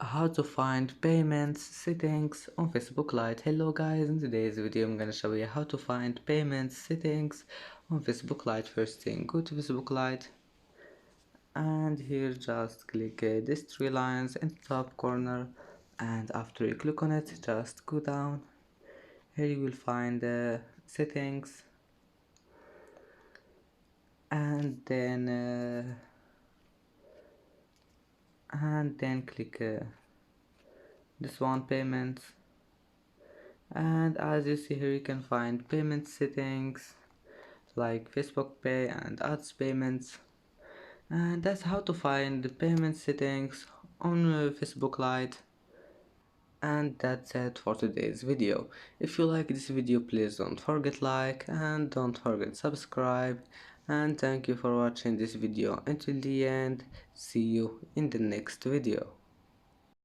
How to find payments settings on Facebook Lite. Hello guys, in today's video I'm gonna show you how to find payments settings on Facebook Lite. First thing, go to Facebook Lite and here just click these three lines in the top corner, and after you click on it just go down. Here you will find the settings, and then click this one, payments, and as you see here you can find payment settings like Facebook Pay and ads payments. And that's how to find the payment settings on Facebook Lite. And that's it for today's video. If you like this video, please don't forget like and don't forget subscribe, and thank you for watching this video until the end. See you in the next video.